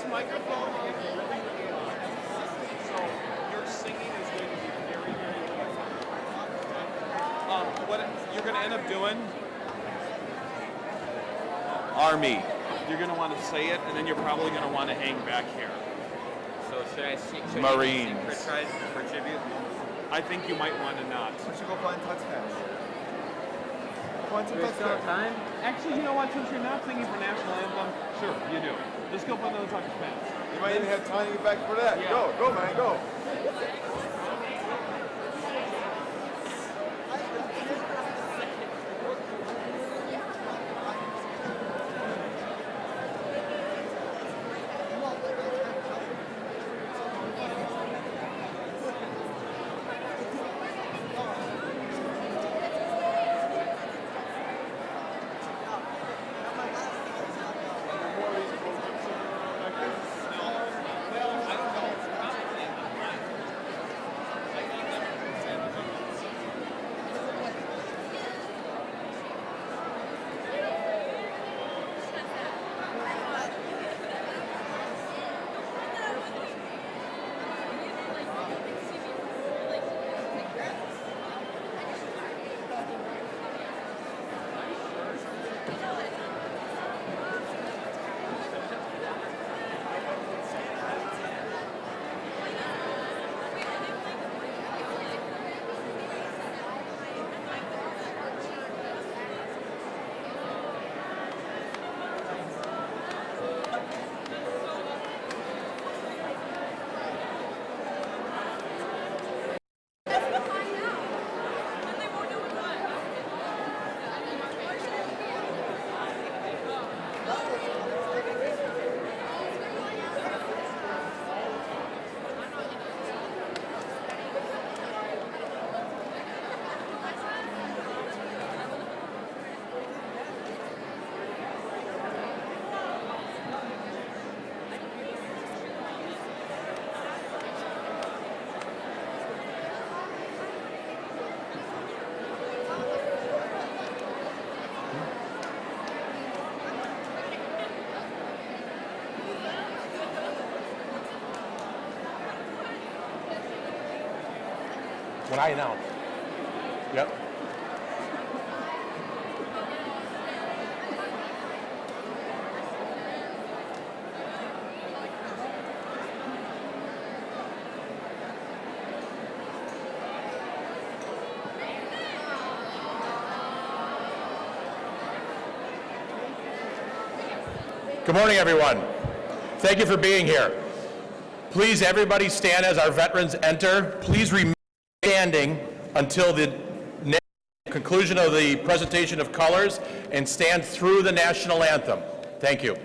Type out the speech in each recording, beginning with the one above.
microphone is really, really loud. So your singing is going to be very, very loud. What you're going to end up doing, Army. You're going to want to say it, and then you're probably going to want to hang back here. So should I sing? Marines. For tribute? I think you might want to not. We should go find touchdowns. Do we still have time? Actually, you know what? Since you're not singing for national anthem, sure, you do. Let's go find another touch fans. You might even have time to get back for that. Yeah. Go, man, go. When I announce. Yep. Good morning, everyone. Thank you for being here. Please, everybody stand as our veterans enter. Please remain standing until the conclusion of the presentation of colors and stand through the national anthem. Thank you.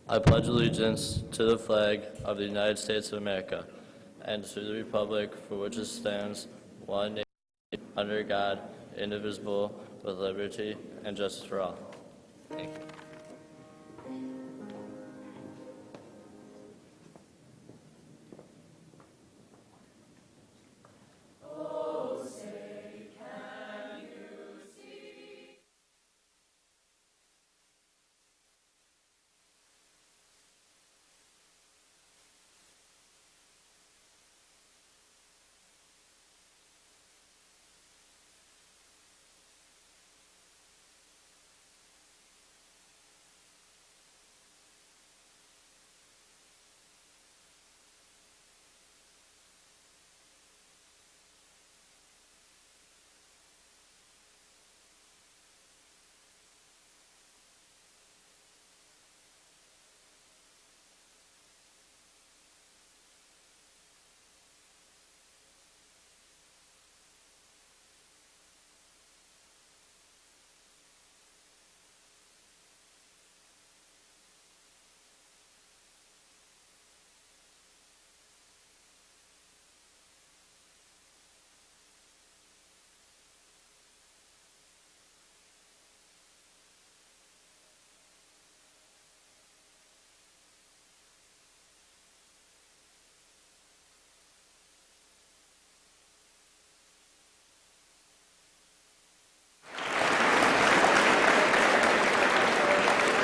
I pledge allegiance to the flag of the United States of America and to the republic for which it stands, one nation, under God, indivisible, with liberty and justice for all. Thank you.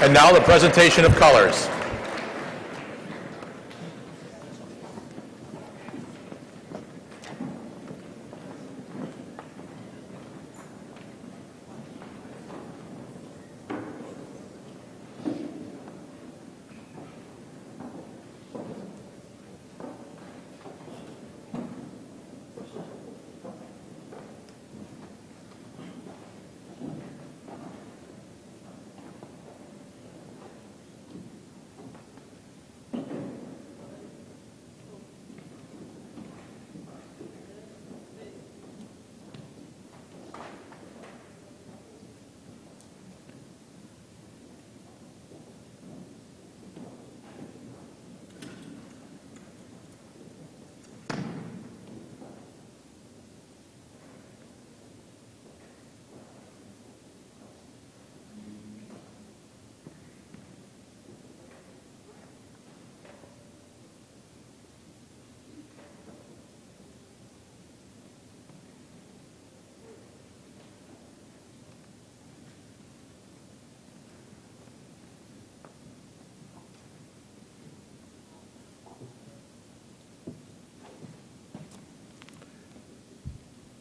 And now the presentation of colors.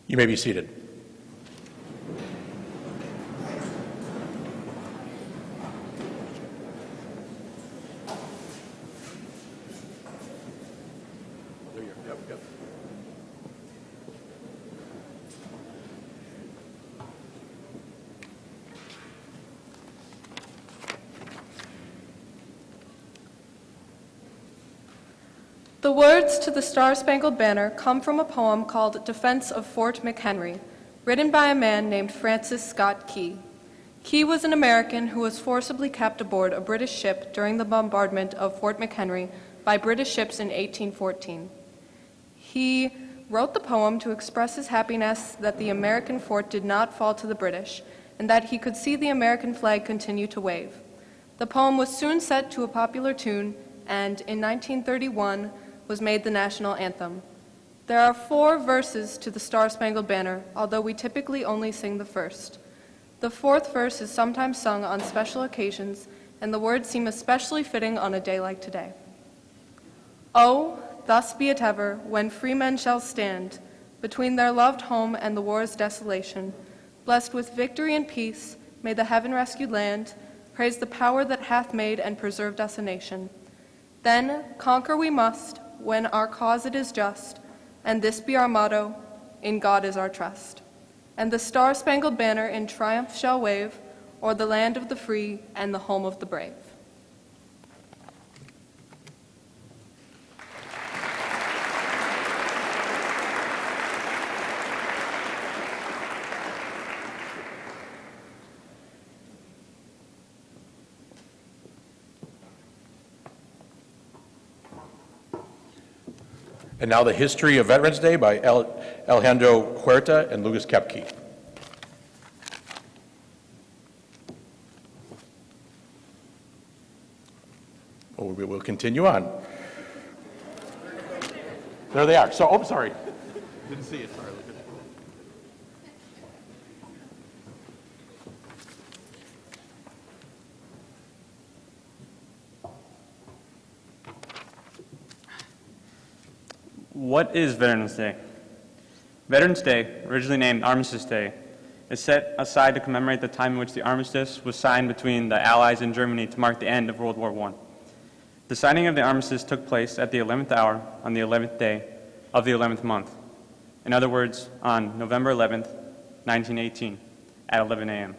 You may be seated. The words to the Star-Spangled Banner come from a poem called Defense of Fort McHenry, written by a man named Francis Scott Key. Key was an American who was forcibly kept aboard a British ship during the bombardment of Fort McHenry by British ships in 1814. He wrote the poem to express his happiness that the American fort did not fall to the British and that he could see the American flag continue to wave. The poem was soon set to a popular tune and, in 1931, was made the national anthem. There are 4 verses to the Star-Spangled Banner, although we typically only sing the first. The 4th verse is sometimes sung on special occasions, and the words seem especially fitting on a day like today. Oh, thus be it ever, when free men shall stand between their loved home and the war's desolation. Blessed with victory and peace, may the heaven-rescued land praise the power that hath made and preserved us a nation. Then conquer we must, when our cause it is just, and this be our motto, in God is our trust. And the Star-Spangled Banner in triumph shall wave, o'er the land of the free and the home of the brave. And now the history of Veterans Day by Alejandro Huerta and Lucas Kepke. We will continue on. There they are. So, oh, sorry. Didn't see it. Sorry, Lucas. What is Veterans Day? Veterans Day, originally named Armistice Day, is set aside to commemorate the time in which the armistice was signed between the Allies and Germany to mark the end of World War I. The signing of the armistice took place at the 11th hour on the 11th day of the 11th month. In other words, on November 11th, 1918, at 11 a.m.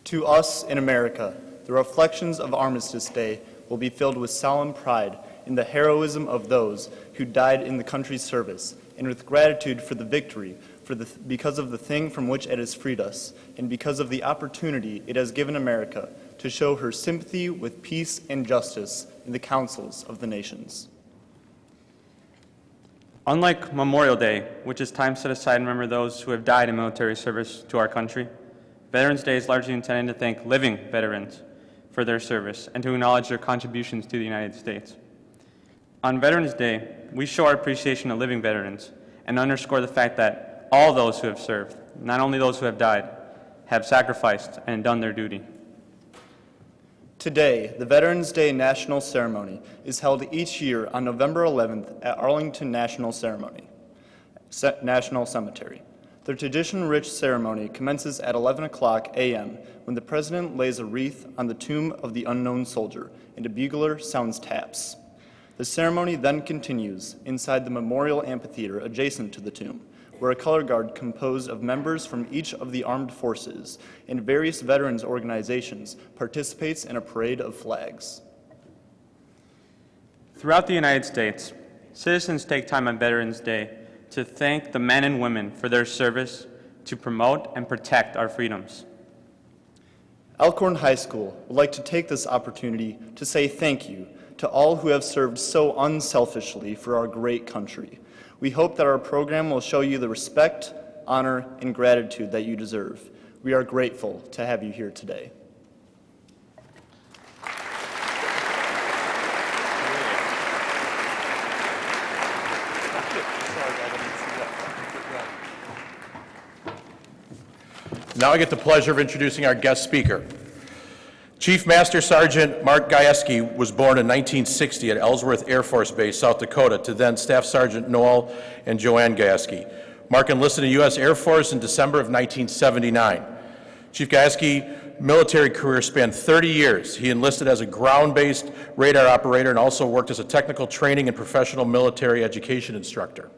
To us in America, the reflections of Armistice Day will be filled with solemn pride in the heroism of those who died in the country's service, and with gratitude for the victory, because of the thing from which it has freed us, and because of the opportunity it has given America to show her sympathy with peace and justice in the councils of the nations. Unlike Memorial Day, which is time set aside to remember those who have died in military service to our country, Veterans Day is largely intended to thank living veterans for their service and to acknowledge their contributions to the United States. On Veterans Day, we show our appreciation of living veterans and underscore the fact that all those who have served, not only those who have died, have sacrificed and done their duty. Today, the Veterans Day National Ceremony is held each year on November 11th at Arlington National Cemetery. The tradition-rich ceremony commences at 11 o'clock a.m. when the President lays a wreath on the tomb of the unknown soldier and a bugler sounds taps. The ceremony then continues inside the memorial amphitheater adjacent to the tomb, where a color guard composed of members from each of the armed forces and various veterans organizations participates in a parade of flags. Throughout the United States, citizens take time on Veterans Day to thank the men and women for their service to promote and protect our freedoms. Elkhorn High School would like to take this opportunity to say thank you to all who have served so unselfishly for our great country. We hope that our program will show you the respect, honor, and gratitude that you deserve. We are grateful to have you here today. Now I get the pleasure of introducing our guest speaker. Chief Master Sergeant Mark Jeske was born in 1960 at Ellsworth Air Force Base, South Dakota, to then Staff Sergeant Noel and Joanne Jeske. Mark enlisted in the U.S. Air Force in December of 1979. Chief Jeske's military career spanned 30 years. He enlisted as a ground-based radar operator and also worked as a technical training and professional military education instructor.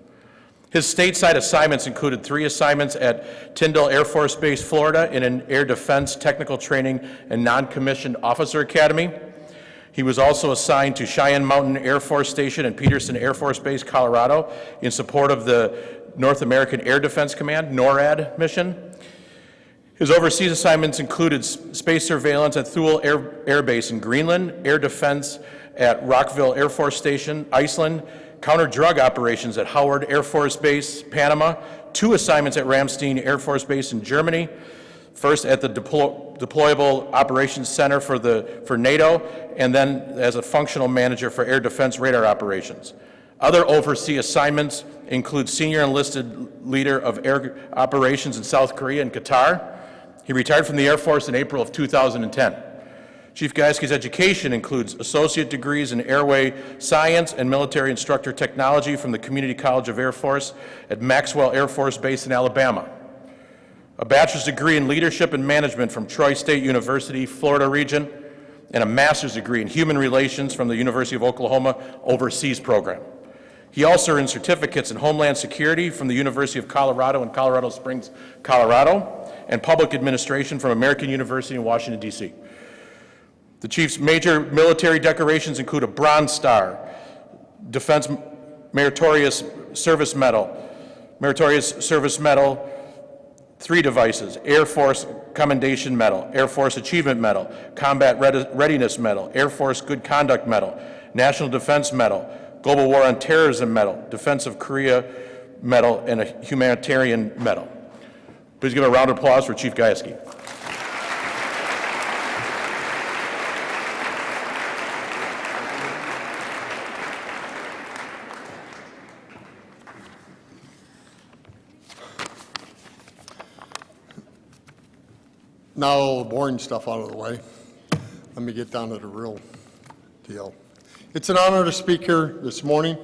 His stateside assignments included 3 assignments at Tyndall Air Force Base, Florida, in an Air Defense Technical Training and Non-Commissioned Officer Academy. He was also assigned to Cheyenne Mountain Air Force Station and Peterson Air Force Base, Colorado, in support of the North American Air Defense Command, NORAD mission. His overseas assignments included space surveillance at Thule Air Base in Greenland, air defense at Rockville Air Force Station, Iceland, counter-drug operations at Howard Air Force Base, Panama, 2 assignments at Ramstein Air Force Base in Germany, first at the Deployable Operations Center for NATO, and then as a functional manager for air defense radar operations. Other overseas assignments include senior enlisted leader of air operations in South Korea and Qatar. He retired from the Air Force in April of 2010. Chief Jeske's education includes associate degrees in airway science and military instructor technology from the Community College of Air Force at Maxwell Air Force Base in Alabama, a bachelor's degree in leadership and management from Troy State University, Florida region, and a master's degree in human relations from the University of Oklahoma overseas program. He also earned certificates in Homeland Security from the University of Colorado in Colorado Springs, Colorado, and public administration from American University in Washington, D.C. The Chief's major military decorations include a Bronze Star, Defense Meritorious Service Medal, 3 devices, Air Force Commendation Medal, Air Force Achievement Medal, Combat Readiness Medal, Air Force Good Conduct Medal, National Defense Medal, Global War on Terrorism Medal, Defense of Korea Medal, and a Humanitarian Medal. Please give a round of applause for Chief Jeske. Now all the boring stuff out of the way, let me get down to the real deal. It's an honor to speak here this morning.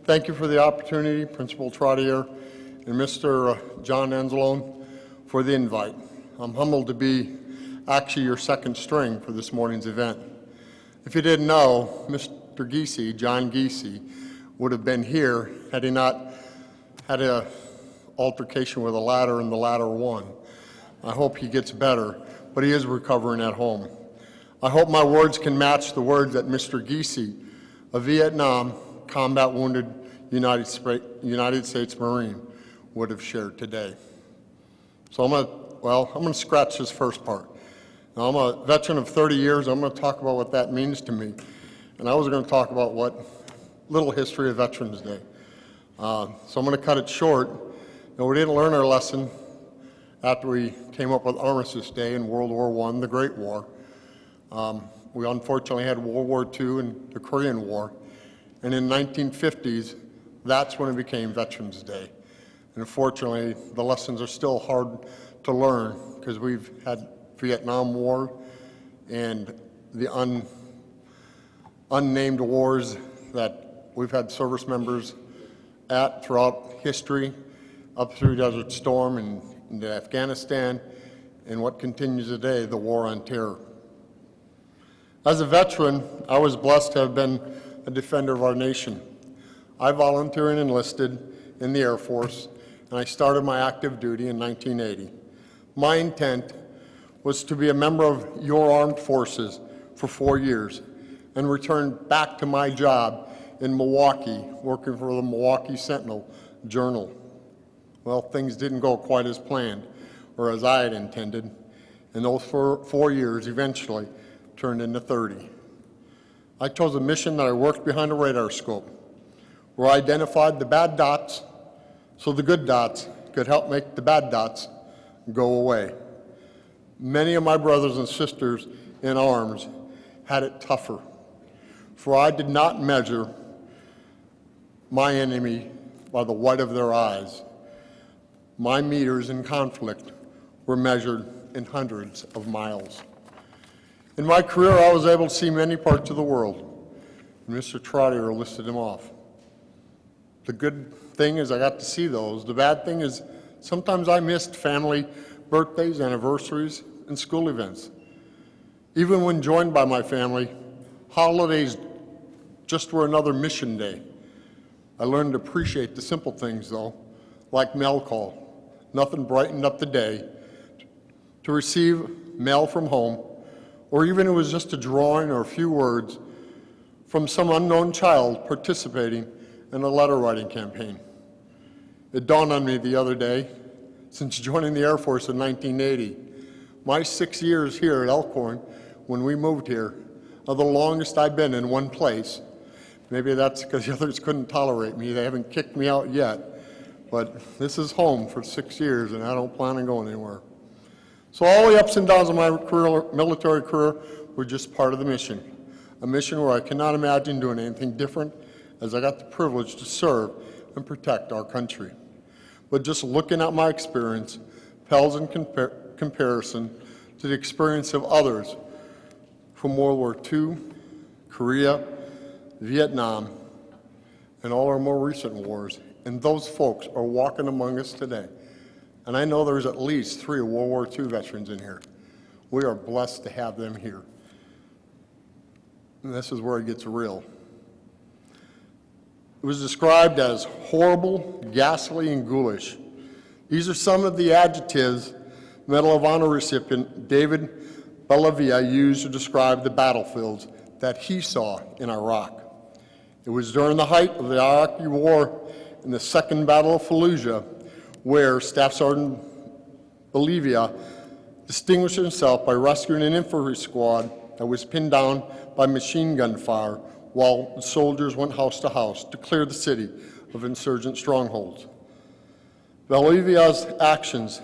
Thank you for the opportunity, Principal Trottier and Mr. John Anzalone, for the invite. I'm humbled to be actually your second string for this morning's event. If you didn't know, Mr. Jeske, John Jeske, would have been here had he not had an altercation with a ladder and the ladder won. I hope he gets better, but he is recovering at home. I hope my words can match the words that Mr. Jeske, a Vietnam combat wounded United States Marine, would have shared today. So I'm gonna scratch this first part. Now, I'm a veteran of 30 years. I'm gonna talk about what that means to me. And I was gonna talk about what little history of Veterans Day. So I'm gonna cut it short. Now, we didn't learn our lesson after we came up with Armistice Day in World War I, the Great War. We unfortunately had World War II and the Korean War. And in the 1950s, that's when it became Veterans Day. And unfortunately, the lessons are still hard to learn because we've had Vietnam War and the unnamed wars that we've had service members at throughout history, up through Desert Storm and into Afghanistan, and what continues today, the War on Terror. As a veteran, I was blessed to have been a defender of our nation. I volunteered and enlisted in the Air Force, and I started my active duty in 1980. My intent was to be a member of your armed forces for 4 years and return back to my job in Milwaukee, working for the Milwaukee Sentinel Journal. Well, things didn't go quite as planned or as I had intended, and those 4 years eventually turned into 30. I chose a mission that I worked behind a radar scope, where I identified the bad dots so the good dots could help make the bad dots go away. Many of my brothers and sisters in arms had it tougher, for I did not measure my enemy by the white of their eyes. My meters in conflict were measured in hundreds of miles. In my career, I was able to see many parts of the world, and Mr. Trottier listed them off. The good thing is I got to see those. The bad thing is sometimes I missed family birthdays, anniversaries, and school events. Even when joined by my family, holidays just were another mission day. I learned to appreciate the simple things, though, like mail call. Nothing brightened up the day. To receive mail from home, or even it was just a drawing or a few words from some unknown child participating in a letter writing campaign. It dawned on me the other day, since joining the Air Force in 1980, my 6 years here at Elkhorn, when we moved here, are the longest I've been in one place. Maybe that's because the others couldn't tolerate me. They haven't kicked me out yet. But this is home for 6 years, and I don't plan on going anywhere. So all the ups and downs of my military career were just part of the mission, a mission where I cannot imagine doing anything different, as I got the privilege to serve and protect our country. But just looking at my experience pales in comparison to the experience of others from World War II, Korea, Vietnam, and all our more recent wars. And those folks are walking among us today. And I know there's at least 3 World War II veterans in here. We are blessed to have them here. And this is where it gets real. It was described as horrible, ghastly, and ghoulish. These are some of the adjectives Medal of Honor recipient David Bellavia used to describe the battlefields that he saw in Iraq. It was during the height of the Iraqi War in the Second Battle of Fallujah, where Staff Sergeant Bellavia distinguished himself by rescuing an infantry squad that was pinned down by machine gun fire while the soldiers went house to house to clear the city of insurgent strongholds. Bellavia's actions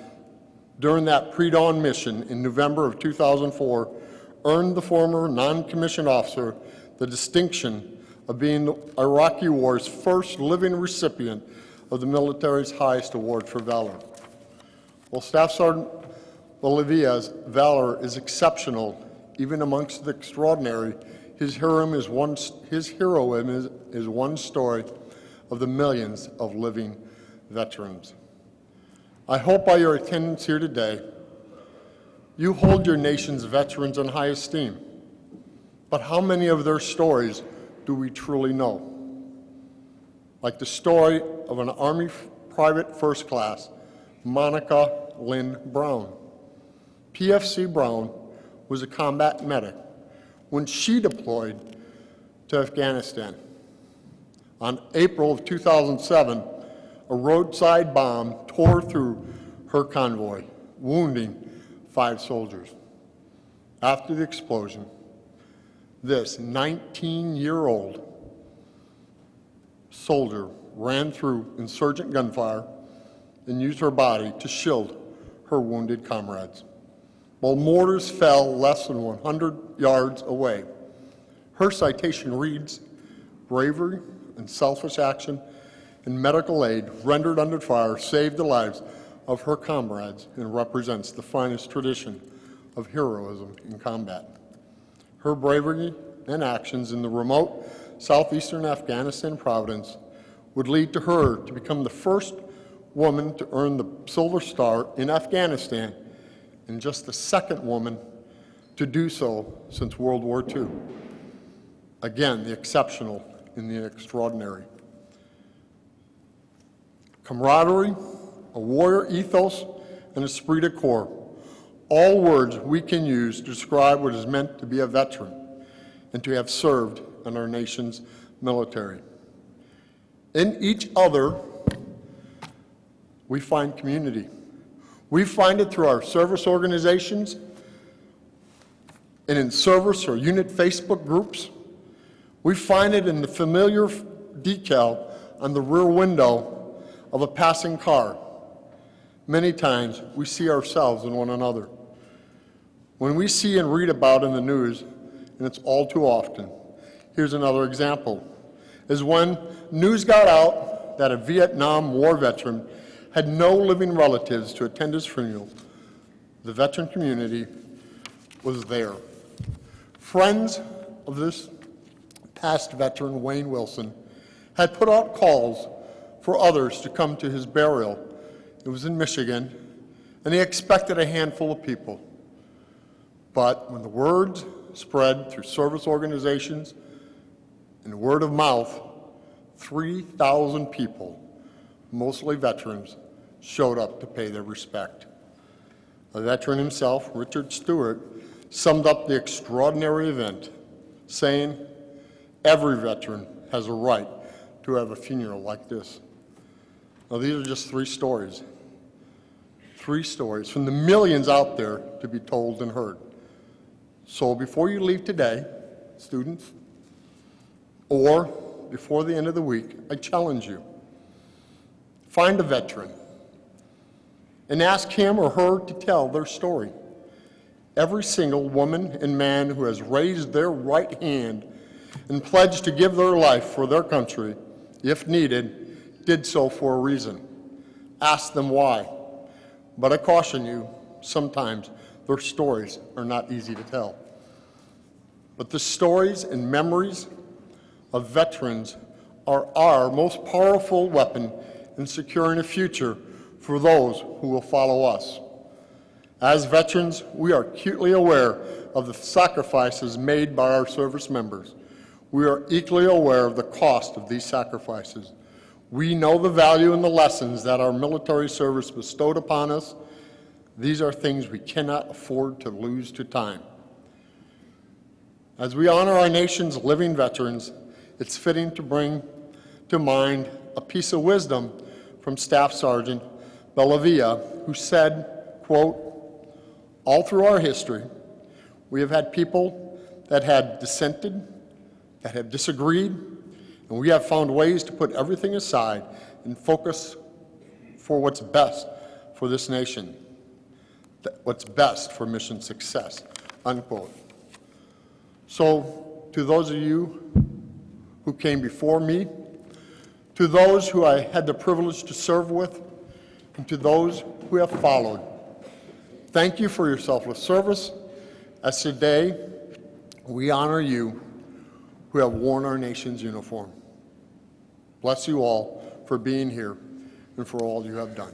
during that pre-dawn mission in November of 2004 earned the former non-commissioned officer the distinction of being the Iraqi War's first living recipient of the military's highest award for valor. While Staff Sergeant Bellavia's valor is exceptional, even amongst the extraordinary, his heroism is one story of the millions of living veterans. I hope by your attendance here today, you hold your nation's veterans in high esteem. But how many of their stories do we truly know? Like the story of an Army Private First Class, Monica Lynn Brown. PFC Brown was a combat medic when she deployed to Afghanistan. On April of 2007, a roadside bomb tore through her convoy, wounding 5 soldiers. After the explosion, this 19-year-old soldier ran through insurgent gunfire and used her body to shield her wounded comrades. While mortars fell less than 100 yards away, her citation reads, "Bravery and selfish action and medical aid rendered under fire saved the lives of her comrades and represents the finest tradition of heroism in combat." Her bravery and actions in the remote southeastern Afghanistan province would lead to her to become the first woman to earn the Silver Star in Afghanistan and just the second woman to do so since World War II. Again, the exceptional in the extraordinary. Camaraderie, a warrior ethos, and esprit de corps, all words we can use to describe what it is meant to be a veteran and to have served in our nation's military. In each other, we find community. We find it through our service organizations and in service or unit Facebook groups. We find it in the familiar decal on the rear window of a passing car. Many times, we see ourselves in one another. When we see and read about in the news, and it's all too often, here's another example, is when news got out that a Vietnam War veteran had no living relatives to attend his funeral. The veteran community was there. Friends of this past veteran, Wayne Wilson, had put out calls for others to come to his burial. It was in Michigan, and he expected a handful of people. But when the word spread through service organizations and word of mouth, 3,000 people, mostly veterans, showed up to pay their respect. A veteran himself, Richard Stewart, summed up the extraordinary event, saying, "Every veteran has a right to have a funeral like this." Now, these are just 3 stories. 3 stories from the millions out there to be told and heard. So before you leave today, students, or before the end of the week, I challenge you. Find a veteran and ask him or her to tell their story. Every single woman and man who has raised their right hand and pledged to give their life for their country, if needed, did so for a reason. Ask them why. But I caution you, sometimes their stories are not easy to tell. But the stories and memories of veterans are our most powerful weapon in securing a future for those who will follow us. As veterans, we are acutely aware of the sacrifices made by our service members. We are equally aware of the cost of these sacrifices. We know the value and the lessons that our military service bestowed upon us. These are things we cannot afford to lose to time. As we honor our nation's living veterans, it's fitting to bring to mind a piece of wisdom from Staff Sergeant Bellavia, who said, quote, "All through our history, we have had people that had dissented, that have disagreed, and we have found ways to put everything aside and focus for what's best for this nation, what's best for mission success, unquote. So, to those of you who came before me, to those who I had the privilege to serve with, and to those who have followed, thank you for your selfless service, as today we honor you who have worn our nation's uniform. Bless you all for being here and for all you have done.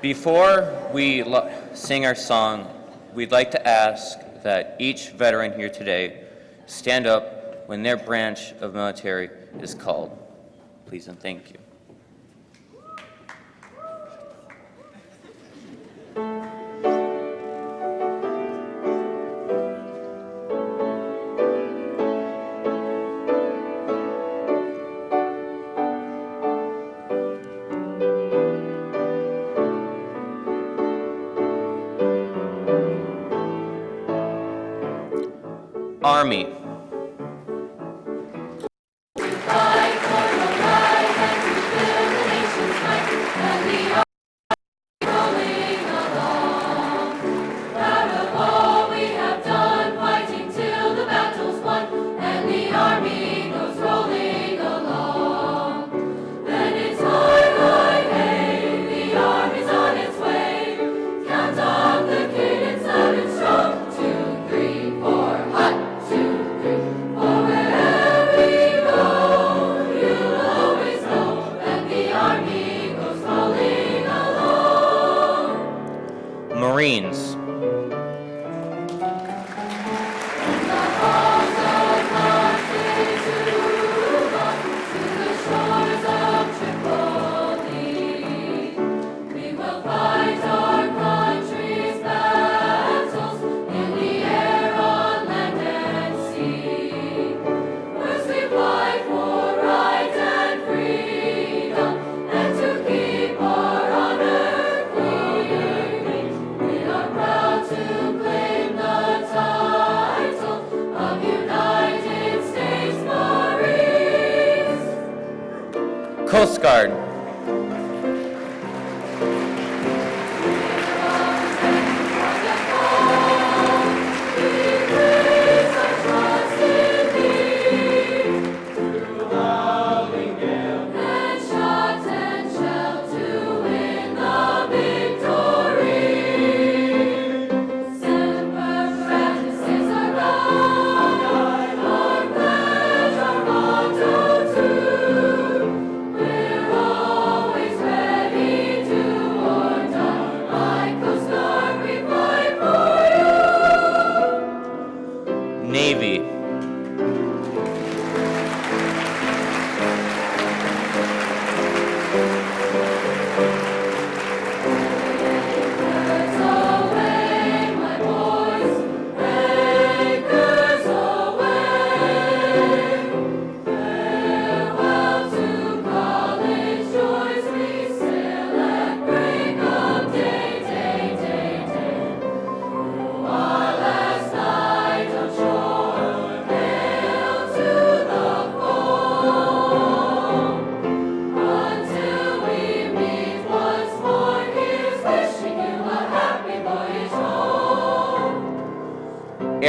Before we sing our song, we'd like to ask that each veteran here today stand up when their branch of military is called. Please and thank you. Army. Marines. Coast Guard. We're all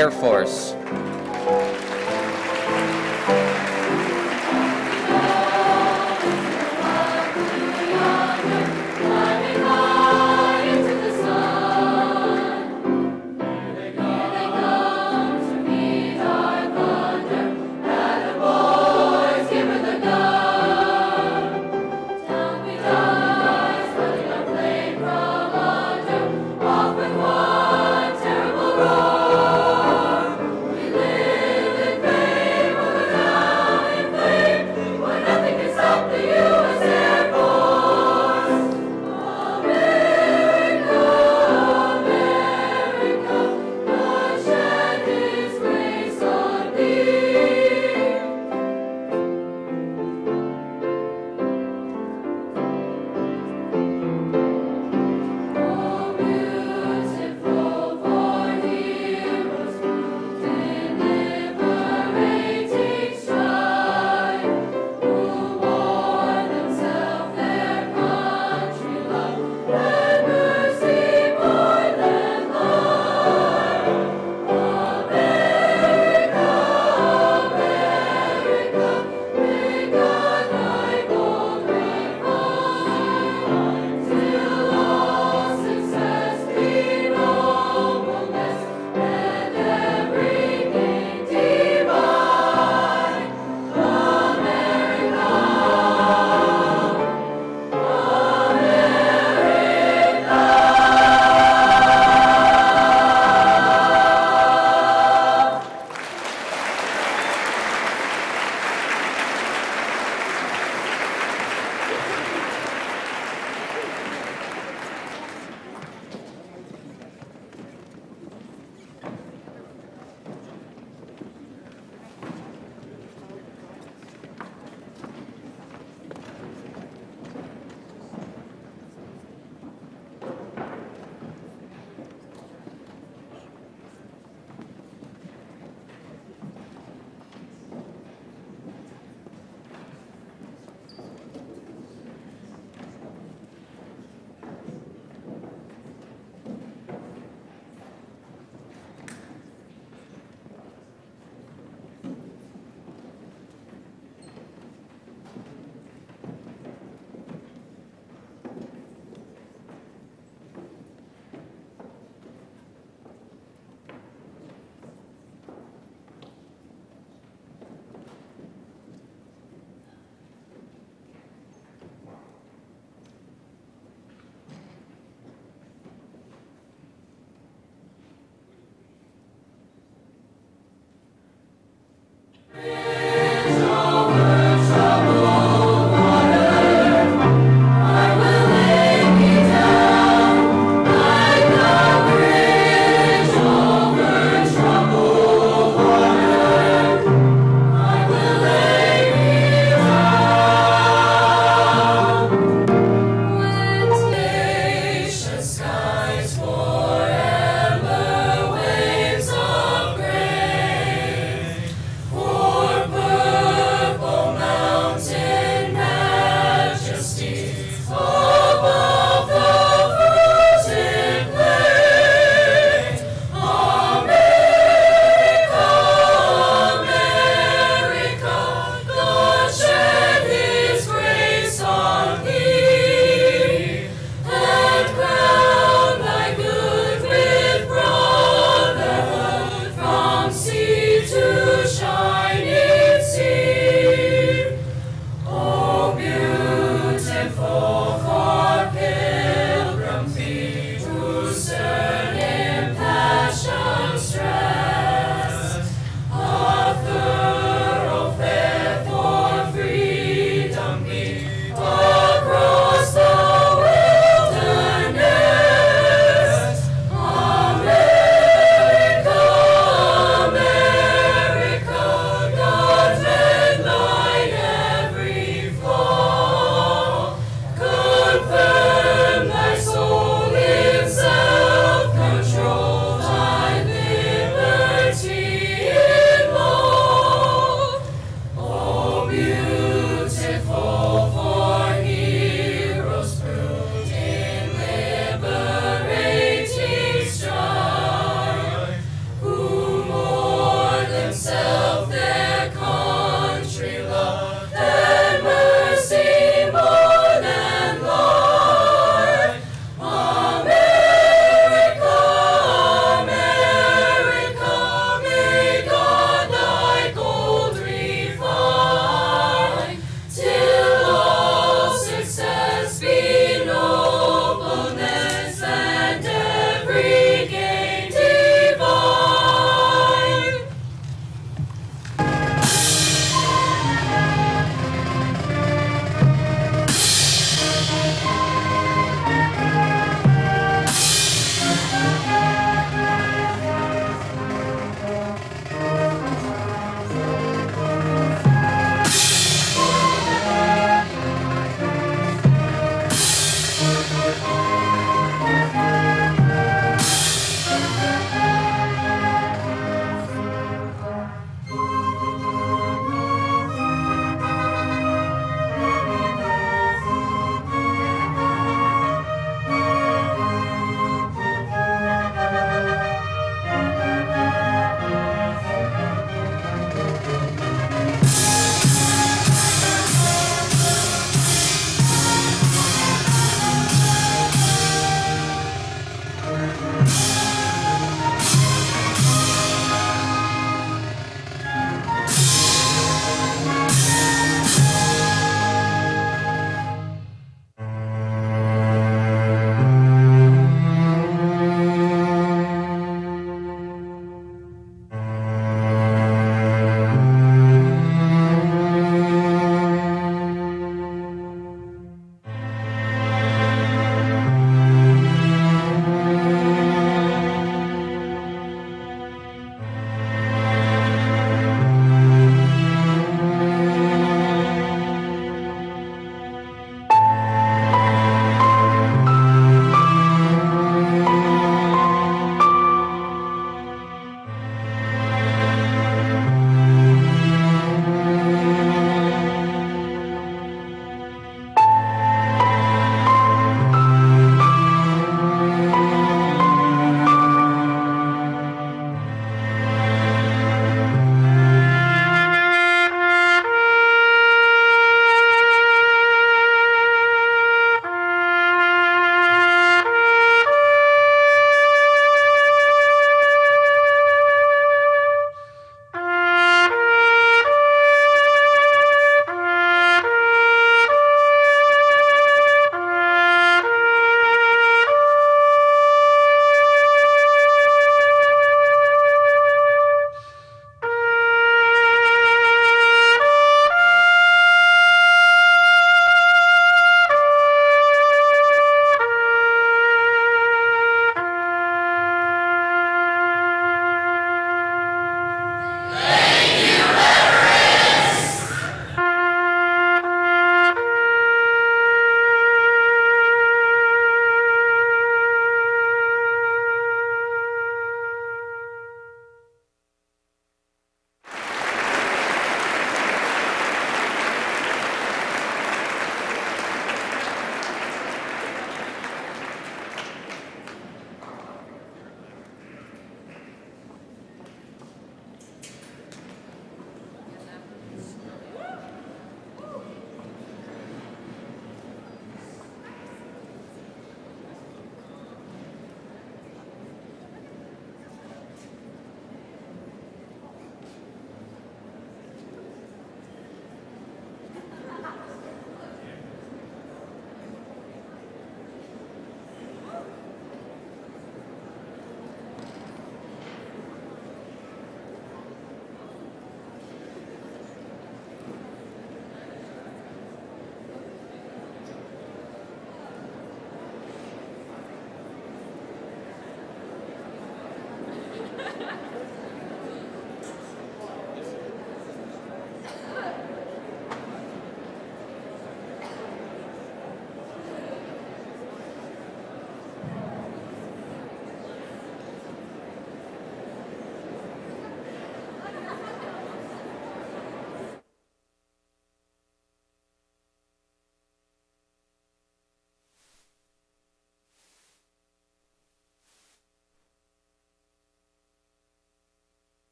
Air Force. We live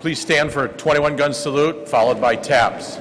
Please stand for a 21-gun salute, followed by taps.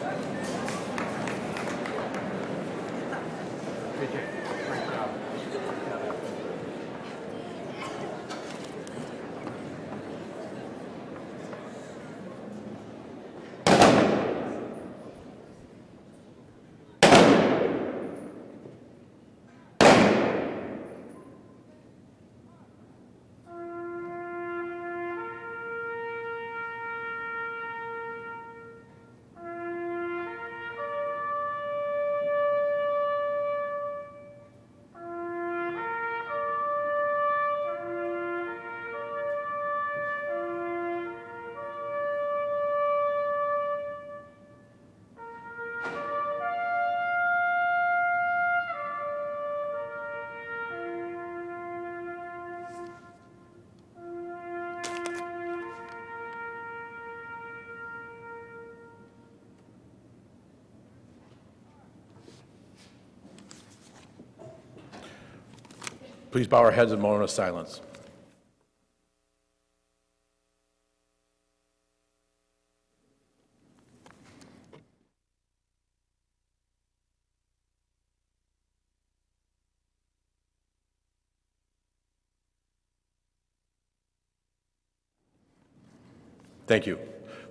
Please bow our heads in a moment of silence. Thank you.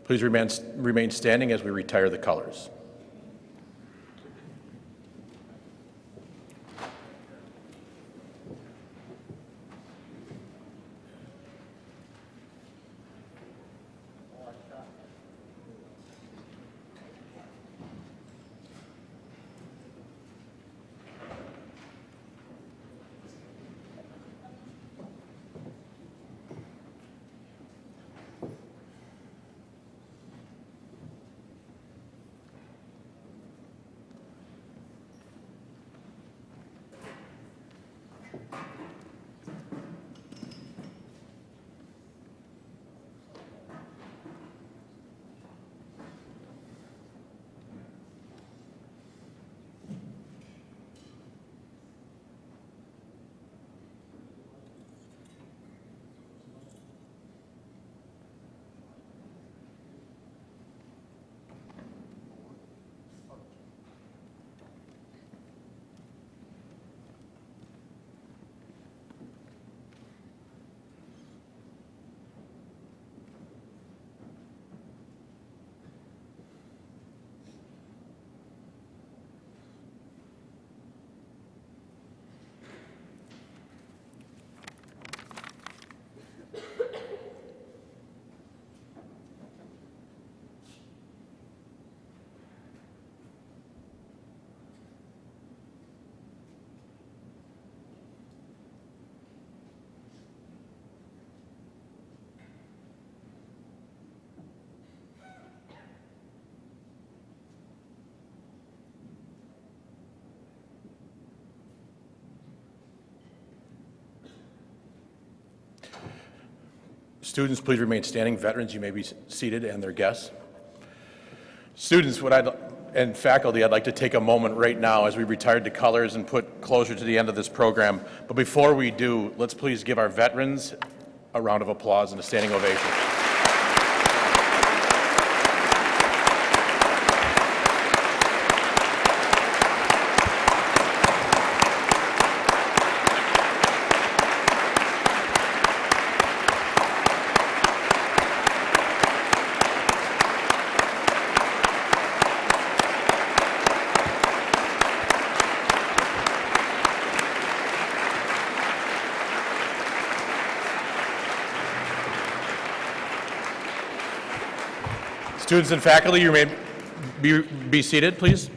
Please remain standing as we retire the colors. Students, please remain standing. Veterans, you may be seated, and their guests. Students, and faculty, I'd like to take a moment right now as we retired the colors and put closure to the end of this program. But before we do, let's please give our veterans a round of applause and a standing ovation. Students and faculty, you may be seated, please.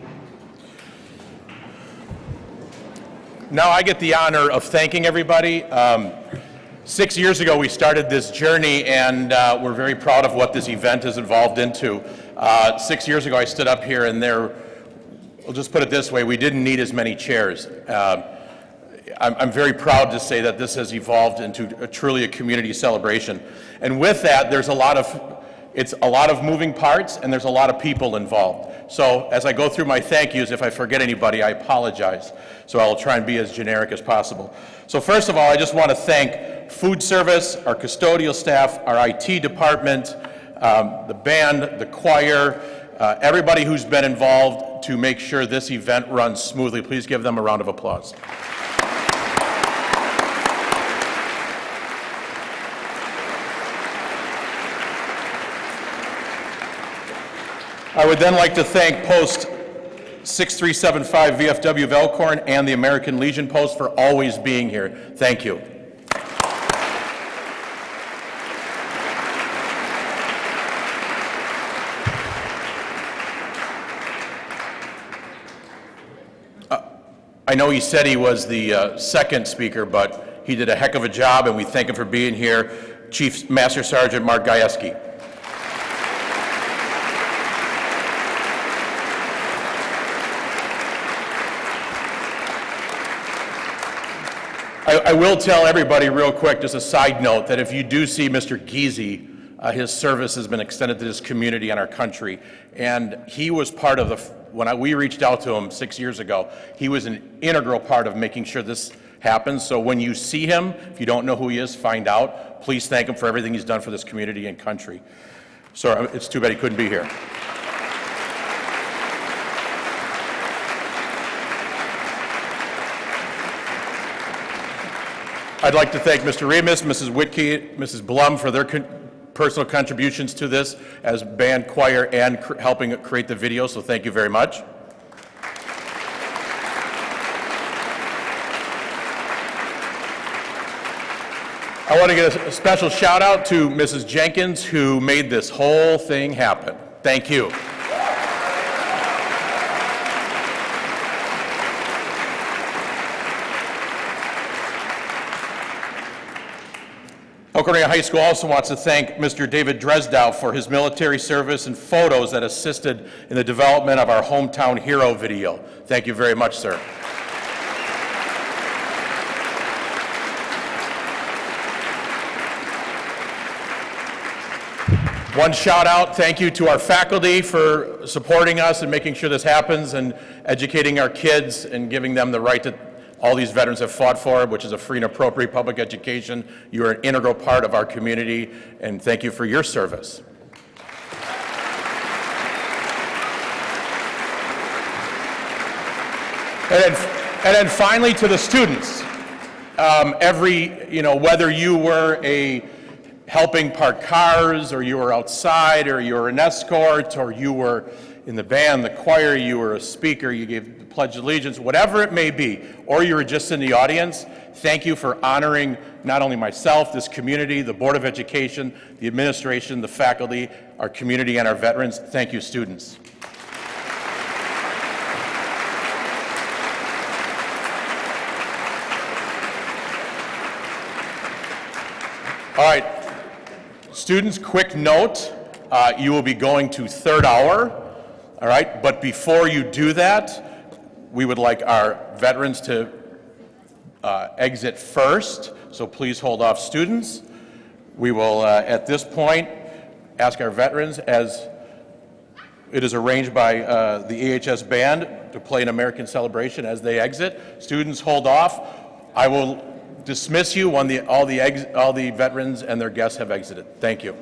Now I get the honor of thanking everybody. 6 years ago, we started this journey, and we're very proud of what this event has evolved into. 6 years ago, I stood up here, and we'll just put it this way, we didn't need as many chairs. I'm very proud to say that this has evolved into truly a community celebration. And with that, it's a lot of moving parts, and there's a lot of people involved. So as I go through my thank yous, if I forget anybody, I apologize. So I'll try and be as generic as possible. So first of all, I just want to thank food service, our custodial staff, our IT department, the band, the choir, everybody who's been involved to make sure this event runs smoothly. Please give them a round of applause. I would then like to thank Post 6375 VFW of Elkhorn and the American Legion Post for always being here. Thank you. I know he said he was the second speaker, but he did a heck of a job, and we thank him for being here. Chief Master Sergeant Mark Jeske. I will tell everybody real quick, just a side note, that if you do see Mr. Giese, his service has been extended to this community and our country. And he was part of when we reached out to him 6 years ago, he was an integral part of making sure this happens. So when you see him, if you don't know who he is, find out. Please thank him for everything he's done for this community and country. So it's too bad he couldn't be here. I'd like to thank Mr. Remus, Mrs. Whitkey, Mrs. Blum for their personal contributions to this as band, choir, and helping create the video, so thank you very much. I want to give a special shout out to Mrs. Jenkins, who made this whole thing happen. Thank you. Elkhorn High School also wants to thank Mr. David Dresdow for his military service and photos that assisted in the development of our Hometown Hero video. Thank you very much, sir. One shout out, thank you to our faculty for supporting us and making sure this happens and educating our kids and giving them the right to all these veterans have fought for, which is a free and appropriate public education. You are an integral part of our community, and thank you for your service. And then finally to the students. Whether you were helping park cars, or you were outside, or you were an escort, or you were in the band, the choir, you were a speaker, you gave the Pledge of Allegiance, whatever it may be, or you were just in the audience, thank you for honoring not only myself, this community, the Board of Education, the administration, the faculty, our community, and our veterans. Thank you, students. All right, students, quick note, you will be going to third hour, all right? But before you do that, we would like our veterans to exit first, so please hold off students. We will, at this point, ask our veterans, as it is arranged by the AHS band, to play an American Celebration as they exit. Students, hold off. I will dismiss you when all the veterans and their guests have exited. Thank you.